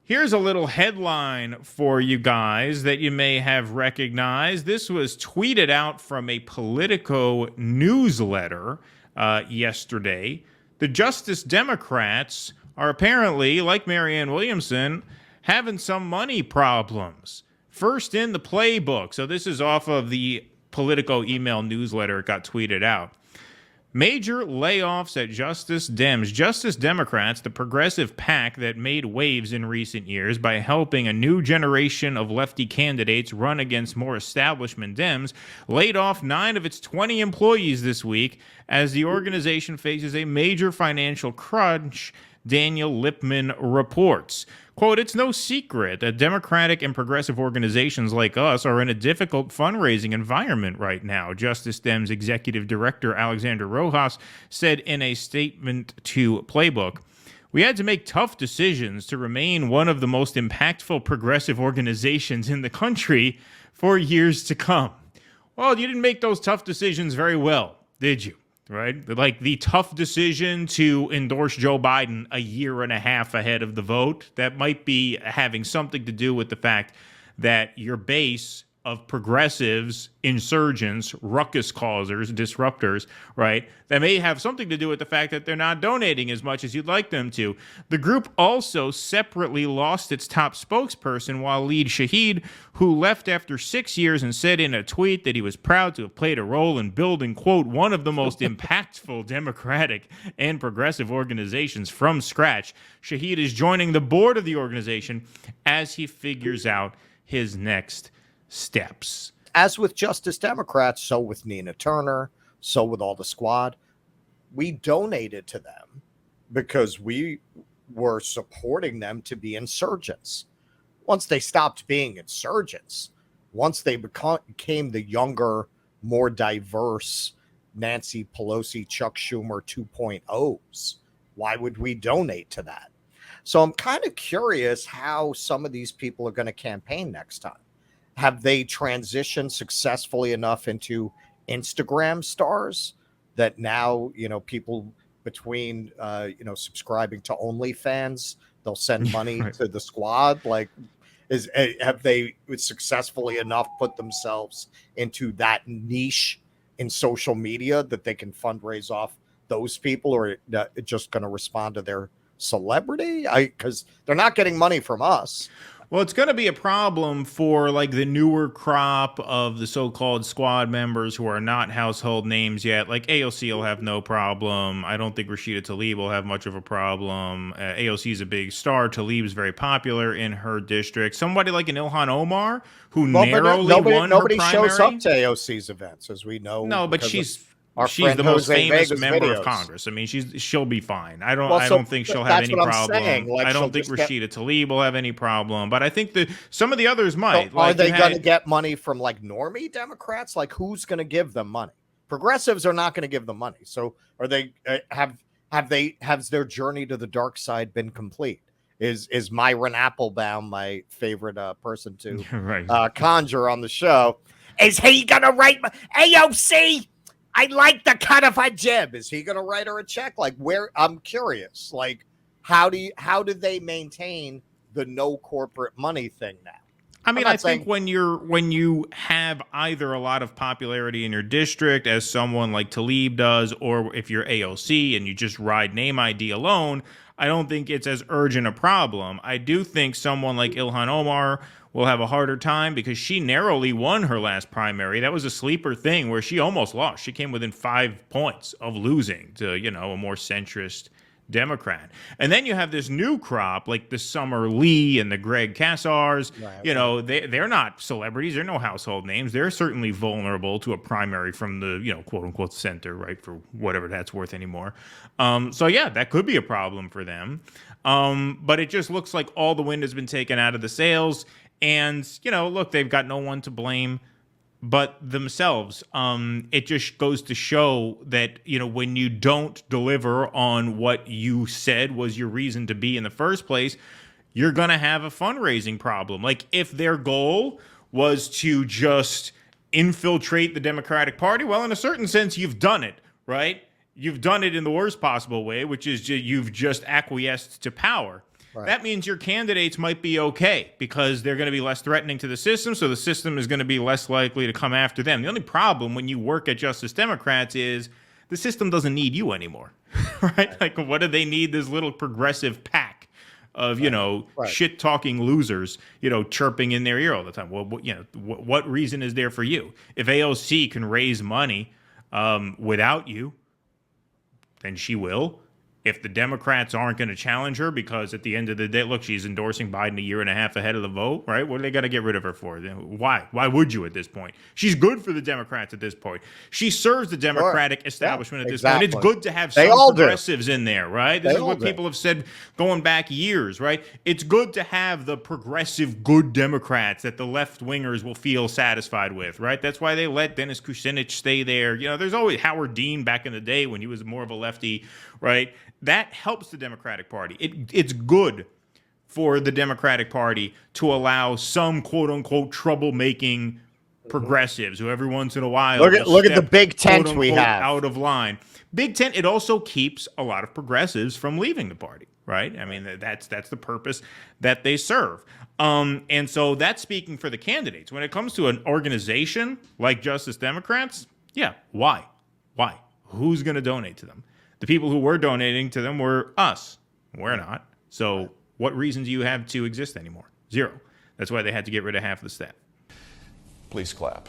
Here's a little headline for you guys that you may have recognized. This was tweeted out from a Politico newsletter yesterday. The Justice Democrats are apparently, like Marianne Williamson, having some money problems. First in the playbook. So this is off of the Politico email newsletter. It got tweeted out. Major layoffs at Justice Dems. Justice Democrats, the progressive pack that made waves in recent years by helping a new generation of lefty candidates run against more establishment Dems, laid off 9 of its 20 employees this week as the organization faces a major financial crunch, Daniel Lippman reports. Quote, "It's no secret that Democratic and progressive organizations like us are in a difficult fundraising environment right now," Justice Dems Executive Director Alexander Rojas said in a statement to Playbook. "We had to make tough decisions to remain one of the most impactful progressive organizations in the country for years to come." Well, you didn't make those tough decisions very well, did you? Right? Like the tough decision to endorse Joe Biden a year and a half ahead of the vote, that might be having something to do with the fact that your base of progressives, insurgents, ruckus causers, disruptors, right, that may have something to do with the fact that they're not donating as much as you'd like them to. The group also separately lost its top spokesperson, Waleed Shahid, who left after 6 years and said in a tweet that he was proud to have played a role in building, quote, "one of the most impactful Democratic and progressive organizations from scratch." Shahid is joining the board of the organization as he figures out his next steps. As with Justice Democrats, so with Nina Turner, so with all the squad, we donated to them because we were supporting them to be insurgents. Once they stopped being insurgents, once they became the younger, more diverse Nancy Pelosi, Chuck Schumer 2.0s, why would we donate to that? So I'm kind of curious how some of these people are going to campaign next time. Have they transitioned successfully enough into Instagram stars that now, people between, subscribing to OnlyFans, they'll send money right to the squad? Like, have they successfully enough put themselves into that niche in social media that they can fundraise off those people, or just going to respond to their celebrity? Because they're not getting money from us. Well, it's going to be a problem for like the newer crop of the so-called squad members who are not household names yet. Like AOC will have no problem. I don't think Rashida Tlaib will have much of a problem. AOC is a big star. Tlaib is very popular in her district. Somebody like an Ilhan Omar who narrowly won her primary. Nobody shows up to AOC's events, as we know. No, but she's the most famous member of Congress. I mean, she'll be fine. I don't think she'll have any problem. Like, I don't think Rashida Tlaib will have any problem. But I think that some of the others might. So are they going to get money from like normie Democrats? Like, who's going to give them money? Progressives are not going to give them money. So are they? Has their journey to the dark side been complete? Is Myron Applebaum, my favorite person to conjure on the show? Is he going to write AOC? I like the cut of a jib. Is he going to write her a check? Like, where? I'm curious. Like, how do they maintain the no corporate money thing now? I mean, I think when you have either a lot of popularity in your district, as someone like Tlaib does, or if you're AOC and you just ride name ID alone, I don't think it's as urgent a problem. I do think someone like Ilhan Omar will have a harder time because she narrowly won her last primary. That was a sleeper thing where she almost lost. She came within 5 points of losing to, a more centrist Democrat. And then you have this new crop like the Summer Lee and the Greg Cassars. Right. They're not celebrities. They're no household names. They're certainly vulnerable to a primary from the, quote unquote center, right? For whatever that's worth anymore. So yeah, that could be a problem for them. But it just looks like all the wind has been taken out of the sails. And, look, they've got no one to blame but themselves. It just goes to show that, when you don't deliver on what you said was your reason to be in the first place, you're going to have a fundraising problem. Like, if their goal was to just infiltrate the Democratic Party, well, in a certain sense, you've done it, right? You've done it in the worst possible way, which is you've just acquiesced to power. Right. that means your candidates might be okay because they're going to be less threatening to the system, so the system is going to be less likely to come after them. The only problem when you work at Justice Democrats is the system doesn't need you anymore, right? Like, what do they need this little progressive pack of, shit-talking losers, chirping in their ear all the time? Well, what reason is there for you? If AOC can raise money without you, then she will. If the Democrats aren't going to challenge her because at the end of the day, look, she's endorsing Biden a year and a half ahead of the vote, right? What are they going to get rid of her for? Why? Why would you at this point? She's good for the Democrats at this point. She serves the Democratic establishment at this point. It's good to have some progressives in there, right? This is what people have said going back years, right? It's good to have the progressive good Democrats that the left-wingers will feel satisfied with, right? That's why they let Dennis Kucinich stay there. There's always Howard Dean back in the day when he was more of a lefty, right? That helps the Democratic Party. It's good for the Democratic Party to allow some quote-unquote troublemaking progressives who every once in a while look at the big tent we have out of line. Big tent. It also keeps a lot of progressives from leaving the party, right? I mean, that's the purpose that they serve. And so that's speaking for the candidates. When it comes to an organization like Justice Democrats, why? Who's going to donate to them? The people who were donating to them were us. We're not. So what reason do you have to exist anymore? Zero. That's why they had to get rid of half the staff. Please clap.